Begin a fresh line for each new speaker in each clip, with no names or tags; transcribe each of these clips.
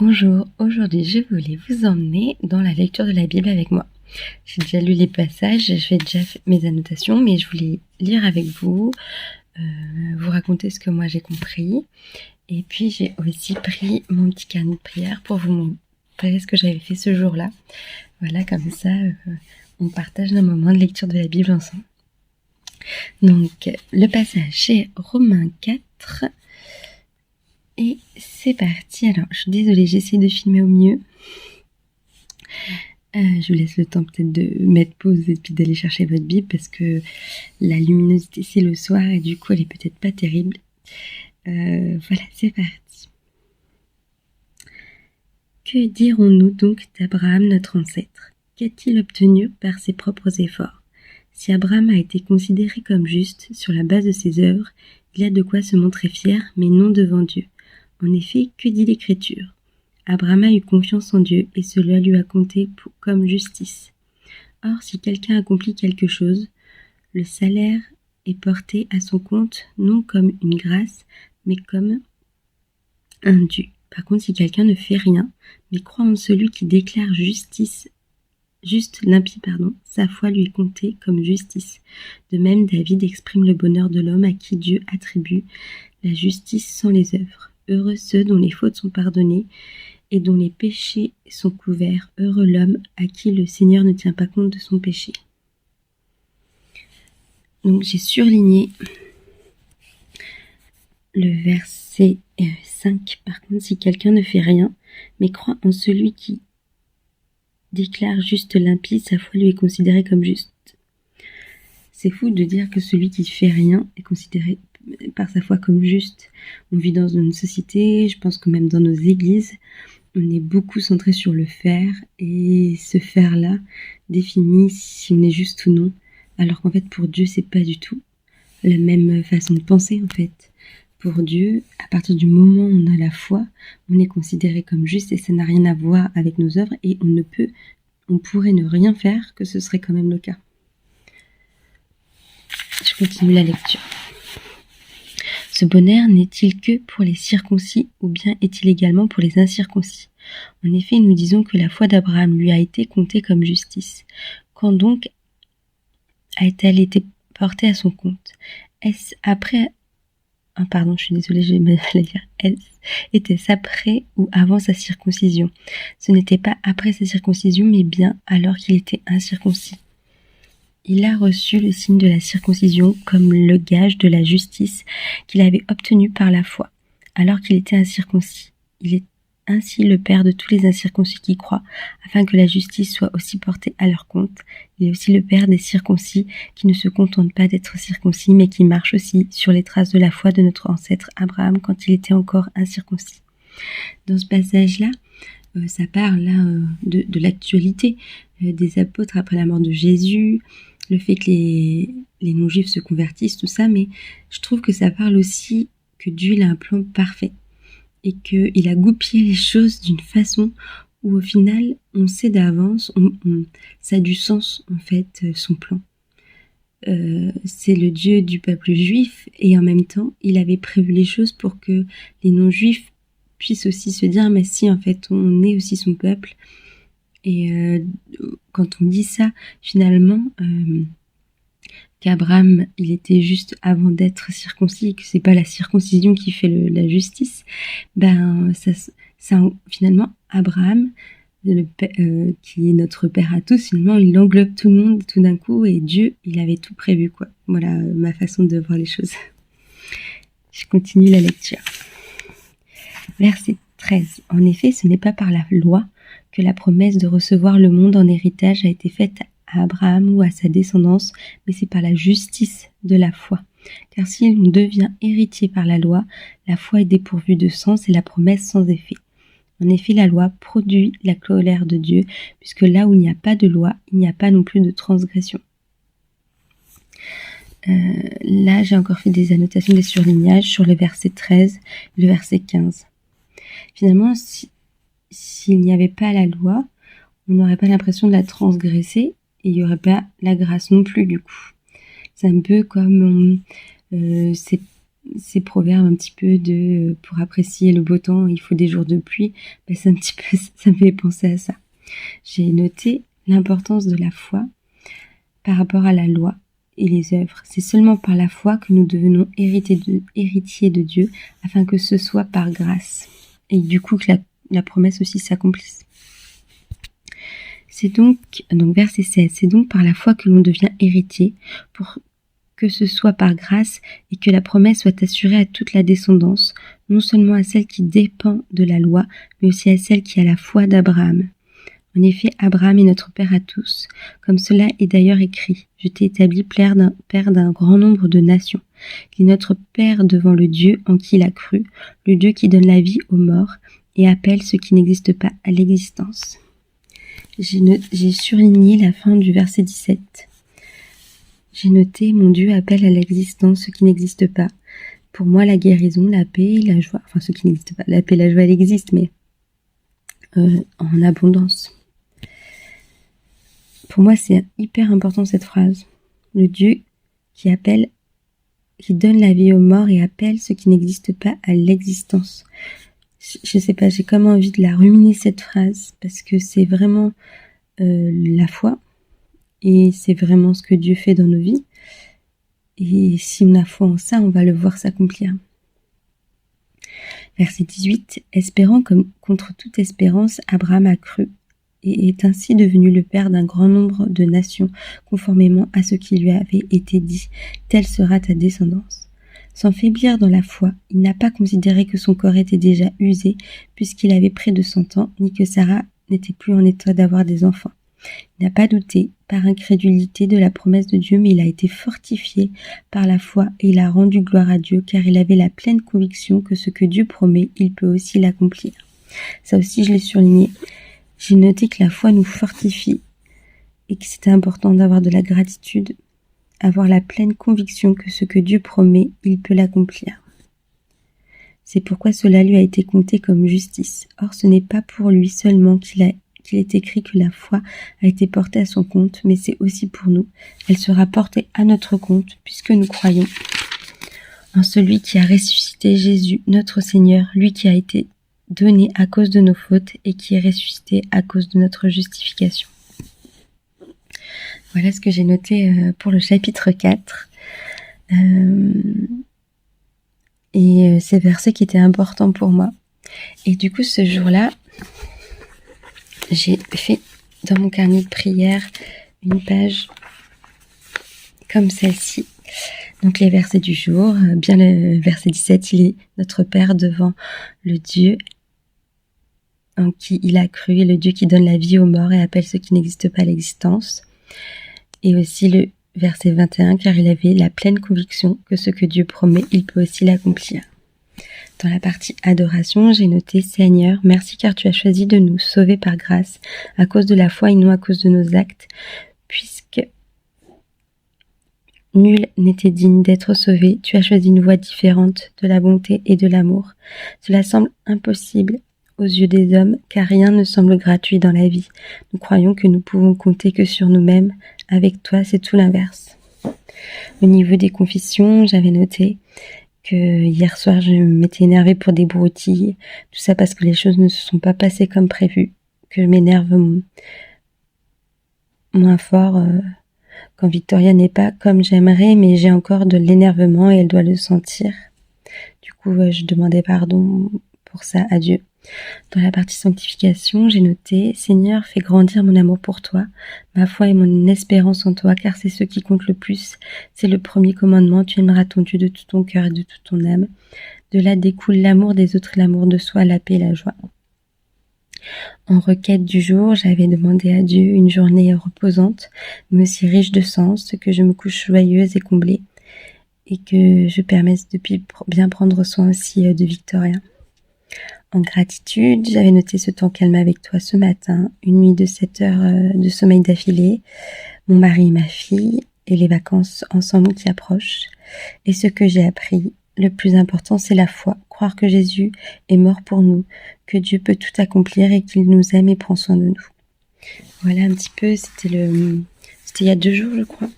Bonjour, aujourd'hui je voulais vous emmener dans la lecture de la Bible avec moi. J'ai déjà lu les passages, je fais déjà mes annotations, mais je voulais lire avec vous, vous raconter ce que moi j'ai compris. Et puis j'ai aussi pris mon petit carnet de prière pour vous montrer ce que j'avais fait ce jour-là. Voilà, comme ça on partage nos moments de lecture de la Bible ensemble. Donc le passage c'est Romains 4. Et c'est parti. Alors, je suis désolée, j'essaie de filmer au mieux. Je vous laisse le temps peut-être de mettre pause et puis d'aller chercher votre Bible parce que la luminosité c'est le soir et du coup elle est peut-être pas terrible. Voilà, c'est parti. Que dirons-nous donc d'Abraham notre ancêtre? Qu'a-t-il obtenu par ses propres efforts? Si Abraham a été considéré comme juste sur la base de ses œuvres, il a de quoi se montrer fier, mais non devant Dieu. En effet, que dit l'Écriture? Abraham a eu confiance en Dieu et cela lui a compté comme justice. Or, si quelqu'un accomplit quelque chose, le salaire est porté à son compte non comme une grâce, mais comme un dû. Par contre, si quelqu'un ne fait rien, mais croit en celui qui déclare limpie, sa foi lui est comptée comme justice. De même, David exprime le bonheur de l'homme à qui Dieu attribue la justice sans les œuvres. Heureux ceux dont les fautes sont pardonnées et dont les péchés sont couverts. Heureux l'homme à qui le Seigneur ne tient pas compte de son péché. Donc j'ai surligné le verset 5. Par contre, si quelqu'un ne fait rien, mais croit en celui qui déclare juste limpide, sa foi lui est considérée comme juste. C'est fou de dire que celui qui fait rien est considéré par sa foi comme juste. On vit dans une société, je pense que même dans nos églises, on est beaucoup centré sur le faire et ce faire-là définit si on est juste ou non. Alors qu'en fait pour Dieu c'est pas du tout la même façon de penser en fait. Pour Dieu, à partir du moment où on a la foi, on est considéré comme juste et ça n'a rien à voir avec nos œuvres et on pourrait ne rien faire que ce serait quand même le cas. Je continue la lecture. Ce bonheur n'est-il que pour les circoncis ou bien est-il également pour les incirconcis? En effet, nous disons que la foi d'Abraham lui a été comptée comme justice. Quand donc a-t-elle été portée à son compte? Est-ce après... je suis désolée, j'ai mal à dire. Était-ce après ou avant sa circoncision? Ce n'était pas après sa circoncision, mais bien alors qu'il était incirconcis. Il a reçu le signe de la circoncision comme le gage de la justice qu'il avait obtenue par la foi, alors qu'il était incirconcis. Il est ainsi le père de tous les incirconcis qui croient, afin que la justice soit aussi portée à leur compte. Il est aussi le père des circoncis qui ne se contentent pas d'être circoncis, mais qui marchent aussi sur les traces de la foi de notre ancêtre Abraham quand il était encore incirconcis. Dans ce passage-là, ça parle de l'actualité des apôtres après la mort de Jésus, le fait que les non-juifs se convertissent, tout ça, mais je trouve que ça parle aussi que Dieu il a un plan parfait et qu'il a goupillé les choses d'une façon où au final on sait d'avance, ça a du sens en fait son plan. C'est le Dieu du peuple juif et en même temps il avait prévu les choses pour que les non-juifs puissent aussi se dire mais si en fait on est aussi son peuple. Et quand on dit ça, finalement, qu'Abraham, il était juste avant d'être circoncis, et que c'est pas la circoncision qui fait la justice, finalement, Abraham, qui est notre père à tous, finalement, il englobe tout le monde tout d'un coup, et Dieu, il avait tout prévu, quoi. Voilà ma façon de voir les choses. Je continue la lecture. Verset 13. En effet, ce n'est pas par la loi que la promesse de recevoir le monde en héritage a été faite à Abraham ou à sa descendance, mais c'est par la justice de la foi. Car si on devient héritier par la loi, la foi est dépourvue de sens et la promesse sans effet. En effet, la loi produit la colère de Dieu, puisque là où il n'y a pas de loi, il n'y a pas non plus de transgression. Là, j'ai encore fait des annotations, des surlignages sur le verset 13 et le verset 15. Finalement, s'il n'y avait pas la loi, on n'aurait pas l'impression de la transgresser et il n'y aurait pas la grâce non plus du coup. C'est un peu comme c'est ces proverbes un petit peu de pour apprécier le beau temps, il faut des jours de pluie, c'est un petit peu, ça me fait penser à ça. J'ai noté l'importance de la foi par rapport à la loi et les œuvres. C'est seulement par la foi que nous devenons héritiers de Dieu, afin que ce soit par grâce. Et du coup que la promesse aussi s'accomplisse. C'est donc verset 16, c'est donc par la foi que l'on devient héritier, pour que ce soit par grâce et que la promesse soit assurée à toute la descendance, non seulement à celle qui dépend de la loi, mais aussi à celle qui a la foi d'Abraham. En effet, Abraham est notre père à tous, comme cela est d'ailleurs écrit. Je t'ai établi père d'un grand nombre de nations. Il est notre père devant le Dieu en qui il a cru, le Dieu qui donne la vie aux morts et appelle ce qui n'existe pas à l'existence. J'ai surligné la fin du verset 17. J'ai noté, mon Dieu appelle à l'existence ce qui n'existe pas. Pour moi, la guérison, la paix, la joie, enfin ce qui n'existe pas, la paix, la joie, elle existe, mais en abondance. Pour moi, c'est hyper important cette phrase. Le Dieu qui appelle, qui donne la vie aux morts et appelle ce qui n'existe pas à l'existence. Je sais pas, j'ai comme envie de la ruminer cette phrase parce que c'est vraiment la foi et c'est vraiment ce que Dieu fait dans nos vies. Et si on a foi en ça, on va le voir s'accomplir. Verset 18. Espérant comme contre toute espérance, Abraham a cru et est ainsi devenu le père d'un grand nombre de nations, conformément à ce qui lui avait été dit. Telle sera ta descendance. Sans faiblir dans la foi, il n'a pas considéré que son corps était déjà usé, puisqu'il avait près de 100 ans, ni que Sarah n'était plus en état d'avoir des enfants. Il n'a pas douté, par incrédulité, de la promesse de Dieu, mais il a été fortifié par la foi et il a rendu gloire à Dieu, car il avait la pleine conviction que ce que Dieu promet, il peut aussi l'accomplir. Ça aussi, je l'ai surligné. J'ai noté que la foi nous fortifie et que c'était important d'avoir de la gratitude, avoir la pleine conviction que ce que Dieu promet, il peut l'accomplir. C'est pourquoi cela lui a été compté comme justice. Or, ce n'est pas pour lui seulement qu'il est écrit que la foi a été portée à son compte, mais c'est aussi pour nous. Elle sera portée à notre compte, puisque nous croyons en celui qui a ressuscité Jésus, notre Seigneur, lui qui a été donné à cause de nos fautes et qui est ressuscité à cause de notre justification. Voilà ce que j'ai noté pour le chapitre 4. Et ces versets qui étaient importants pour moi. Et du coup, ce jour-là, j'ai fait dans mon carnet de prière une page comme celle-ci. Donc les versets du jour, bien le verset 17, il est notre Père devant le Dieu en qui il a cru, et le Dieu qui donne la vie aux morts et appelle ceux qui n'existent pas à l'existence. Et aussi le verset 21, car il avait la pleine conviction que ce que Dieu promet, il peut aussi l'accomplir. Dans la partie adoration, j'ai noté « Seigneur, merci car tu as choisi de nous sauver par grâce, à cause de la foi et non à cause de nos actes, puisque nul n'était digne d'être sauvé. Tu as choisi une voie différente de la bonté et de l'amour. Cela semble impossible aux yeux des hommes, car rien ne semble gratuit dans la vie. Nous croyons que nous pouvons compter que sur nous-mêmes. Avec toi, c'est tout l'inverse. » Au niveau des confessions, j'avais noté que hier soir, je m'étais énervée pour des broutilles. Tout ça parce que les choses ne se sont pas passées comme prévu. Que je m'énerve moins fort quand Victoria n'est pas comme j'aimerais, mais j'ai encore de l'énervement et elle doit le sentir. Du coup, je demandais pardon pour ça à Dieu. Dans la partie sanctification, j'ai noté « Seigneur, fais grandir mon amour pour toi, ma foi et mon espérance en toi, car c'est ce qui compte le plus. C'est le premier commandement, tu aimeras ton Dieu de tout ton cœur et de toute ton âme. De là découle l'amour des autres et l'amour de soi, la paix et la joie. » En requête du jour, j'avais demandé à Dieu une journée reposante, mais aussi riche de sens, que je me couche joyeuse et comblée, et que je permette de bien prendre soin aussi de Victoria. En gratitude, j'avais noté ce temps calme avec toi ce matin, une nuit de 7 heures de sommeil d'affilée, mon mari et ma fille, et les vacances ensemble qui approchent. Et ce que j'ai appris, le plus important, c'est la foi, croire que Jésus est mort pour nous, que Dieu peut tout accomplir et qu'il nous aime et prend soin de nous. Voilà un petit peu, c'était il y a 2 jours, je crois.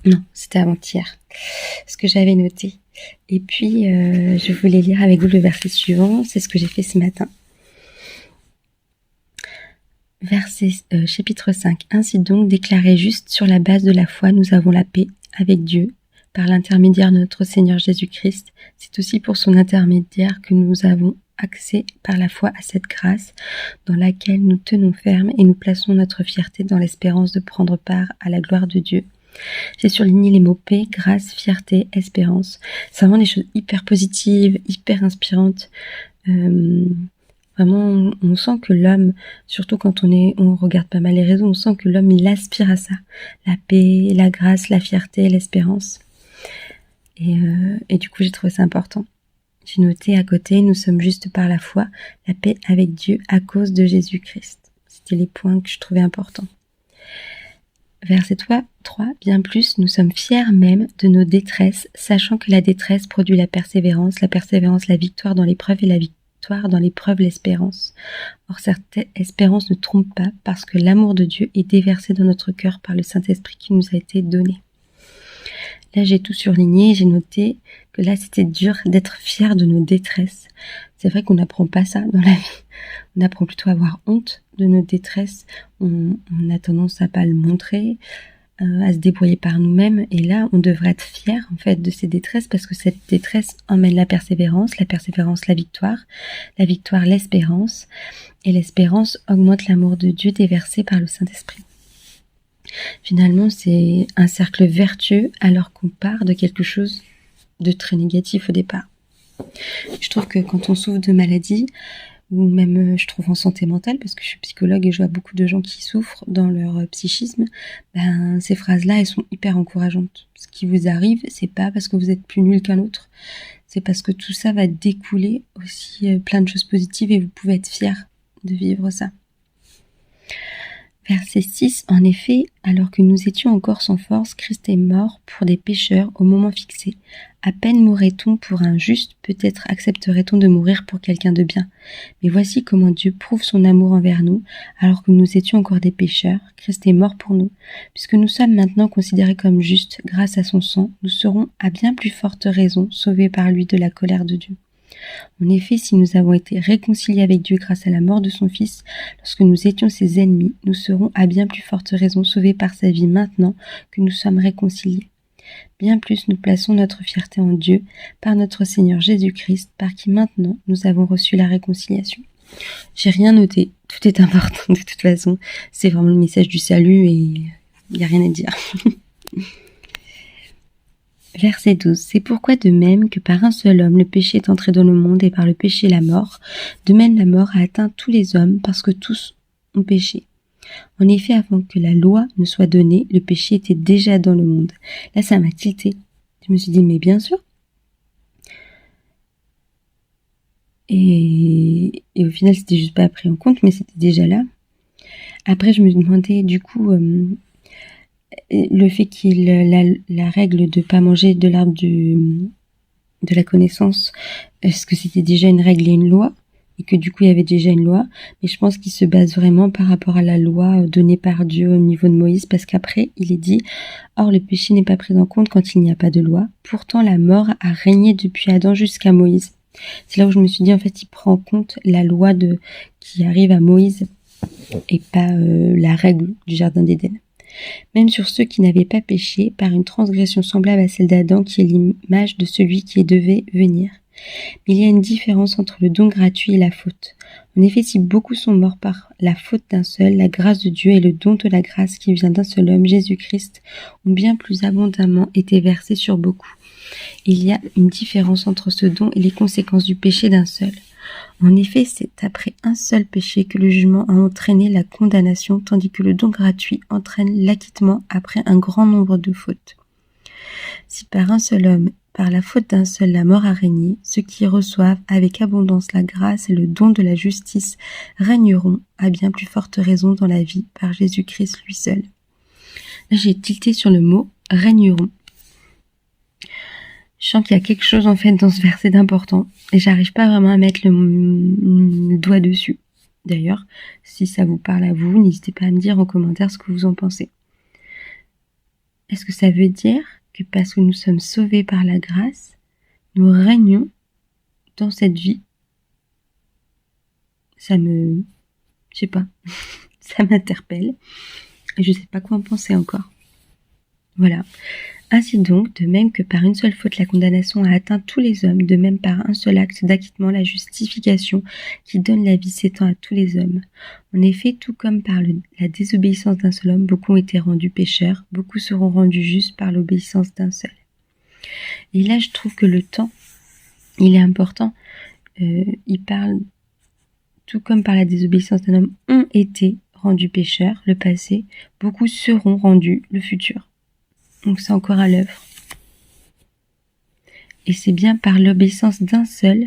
Non, c'était avant-hier. Ce que j'avais noté. Et puis, je voulais lire avec vous le verset suivant. C'est ce que j'ai fait ce matin. Chapitre 5. Ainsi donc, déclarés justes sur la base de la foi, nous avons la paix avec Dieu par l'intermédiaire de notre Seigneur Jésus-Christ. C'est aussi pour son intermédiaire que nous avons accès par la foi à cette grâce dans laquelle nous tenons ferme et nous plaçons notre fierté dans l'espérance de prendre part à la gloire de Dieu. J'ai surligné les mots paix, grâce, fierté, espérance. C'est vraiment des choses hyper positives, hyper inspirantes. Vraiment, on sent que l'homme, surtout quand on regarde pas mal les réseaux, on sent que l'homme, il aspire à ça. La paix, la grâce, la fierté, l'espérance. Et du coup, j'ai trouvé ça important. J'ai noté à côté, nous sommes justes par la foi, la paix avec Dieu à cause de Jésus-Christ. C'était les points que je trouvais importants. Verset 3, bien plus, nous sommes fiers même de nos détresses, sachant que la détresse produit la persévérance la victoire dans l'épreuve et la victoire dans l'épreuve l'espérance. Or cette espérance ne trompe pas parce que l'amour de Dieu est déversé dans notre cœur par le Saint-Esprit qui nous a été donné. Là, j'ai tout surligné, j'ai noté que là, c'était dur d'être fier de nos détresses. C'est vrai qu'on n'apprend pas ça dans la vie. On apprend plutôt à avoir honte de nos détresses. On a tendance à pas le montrer, à se débrouiller par nous-mêmes. Et là, on devrait être fier, en fait, de ces détresses parce que cette détresse emmène la persévérance, la victoire, l'espérance. Et l'espérance augmente l'amour de Dieu déversé par le Saint-Esprit. Finalement, c'est un cercle vertueux alors qu'on part de quelque chose de très négatif au départ. Je trouve que quand on souffre de maladies, ou même je trouve en santé mentale, parce que je suis psychologue et je vois beaucoup de gens qui souffrent dans leur psychisme, ces phrases-là, elles sont hyper encourageantes. Ce qui vous arrive, c'est pas parce que vous êtes plus nul qu'un autre, c'est parce que tout ça va découler aussi plein de choses positives et vous pouvez être fiers de vivre ça. Verset 6, en effet, alors que nous étions encore sans force, Christ est mort pour des pécheurs au moment fixé. À peine mourrait-on pour un juste, peut-être accepterait-on de mourir pour quelqu'un de bien. Mais voici comment Dieu prouve son amour envers nous, alors que nous étions encore des pécheurs, Christ est mort pour nous. Puisque nous sommes maintenant considérés comme justes grâce à son sang, nous serons à bien plus forte raison sauvés par lui de la colère de Dieu. En effet, si nous avons été réconciliés avec Dieu grâce à la mort de son Fils, lorsque nous étions ses ennemis, nous serons à bien plus forte raison sauvés par sa vie maintenant que nous sommes réconciliés. Bien plus, nous plaçons notre fierté en Dieu par notre Seigneur Jésus-Christ, par qui maintenant nous avons reçu la réconciliation. J'ai rien noté, tout est important de toute façon. C'est vraiment le message du salut et il n'y a rien à dire. Verset 12. C'est pourquoi de même que par un seul homme le péché est entré dans le monde et par le péché la mort, de même la mort a atteint tous les hommes parce que tous ont péché. En effet, avant que la loi ne soit donnée, le péché était déjà dans le monde. Là, ça m'a tilté. Je me suis dit, mais bien sûr. Et au final, c'était juste pas pris en compte, mais c'était déjà là. Après, je me demandais du coup... le fait qu'il la règle de pas manger de l'arbre de la connaissance, est-ce que c'était déjà une règle et une loi et que du coup il y avait déjà une loi, mais je pense qu'il se base vraiment par rapport à la loi donnée par Dieu au niveau de Moïse, parce qu'après il est dit or le péché n'est pas pris en compte quand il n'y a pas de loi, pourtant la mort a régné depuis Adam jusqu'à Moïse. C'est là où je me suis dit en fait il prend en compte la loi qui arrive à Moïse et pas la règle du jardin d'Éden. Même sur ceux qui n'avaient pas péché, par une transgression semblable à celle d'Adam, qui est l'image de celui qui devait venir. Mais il y a une différence entre le don gratuit et la faute. En effet, si beaucoup sont morts par la faute d'un seul, la grâce de Dieu et le don de la grâce qui vient d'un seul homme, Jésus-Christ, ont bien plus abondamment été versés sur beaucoup. Il y a une différence entre ce don et les conséquences du péché d'un seul. En effet, c'est après un seul péché que le jugement a entraîné la condamnation, tandis que le don gratuit entraîne l'acquittement après un grand nombre de fautes. Si par un seul homme, par la faute d'un seul, la mort a régné, ceux qui reçoivent avec abondance la grâce et le don de la justice régneront à bien plus forte raison dans la vie par Jésus-Christ lui seul. Là, j'ai tilté sur le mot « régneront ». Je sens qu'il y a quelque chose en fait dans ce verset d'important et j'arrive pas vraiment à mettre le doigt dessus. D'ailleurs, si ça vous parle à vous, n'hésitez pas à me dire en commentaire ce que vous en pensez. Est-ce que ça veut dire que parce que nous sommes sauvés par la grâce, nous régnons dans cette vie? Je sais pas, ça m'interpelle. Et je sais pas quoi en penser encore. Voilà. Ainsi donc, de même que par une seule faute la condamnation a atteint tous les hommes, de même par un seul acte d'acquittement la justification qui donne la vie s'étend à tous les hommes. En effet, tout comme par la désobéissance d'un seul homme, beaucoup ont été rendus pécheurs, beaucoup seront rendus justes par l'obéissance d'un seul. Et là, je trouve que le temps, il est important. Il parle, tout comme par la désobéissance d'un homme, ont été rendus pécheurs, le passé, beaucoup seront rendus, le futur. Donc c'est encore à l'œuvre. Et c'est bien par l'obéissance d'un seul,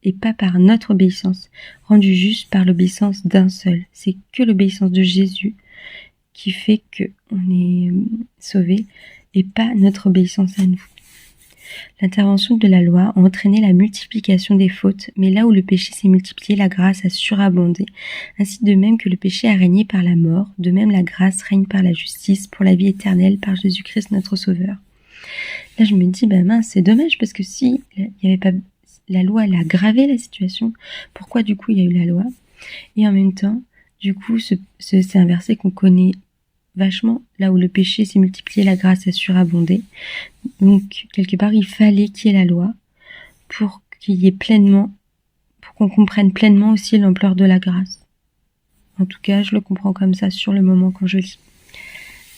et pas par notre obéissance, rendu juste par l'obéissance d'un seul. C'est que l'obéissance de Jésus qui fait qu'on est sauvé, et pas notre obéissance à nous. L'intervention de la loi a entraîné la multiplication des fautes, mais là où le péché s'est multiplié, la grâce a surabondé. Ainsi de même que le péché a régné par la mort, de même la grâce règne par la justice, pour la vie éternelle, par Jésus-Christ notre Sauveur. Là je me dis, mince, c'est dommage, parce que si il n'y avait pas la loi, elle a aggravé la situation, pourquoi du coup il y a eu la loi? Et en même temps, du coup, c'est un verset qu'on connaît vachement, là où le péché s'est multiplié, la grâce a surabondé. Donc, quelque part, il fallait qu'il y ait la loi pour qu'il y ait pleinement, pour qu'on comprenne pleinement aussi l'ampleur de la grâce. En tout cas, je le comprends comme ça sur le moment quand je lis.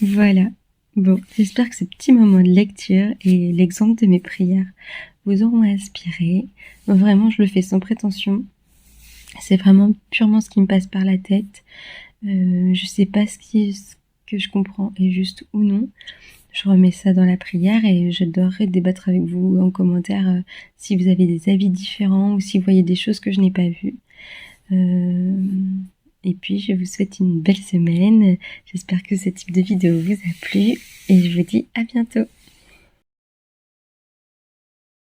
Voilà. Bon, j'espère que ces petits moments de lecture et l'exemple de mes prières vous auront inspiré. Bon, vraiment, je le fais sans prétention. C'est vraiment purement ce qui me passe par la tête. Je sais pas ce que je comprends est juste ou non. Je remets ça dans la prière et j'adorerais débattre avec vous en commentaire si vous avez des avis différents ou si vous voyez des choses que je n'ai pas vues. Et puis je vous souhaite une belle semaine. J'espère que ce type de vidéo vous a plu et je vous dis à bientôt.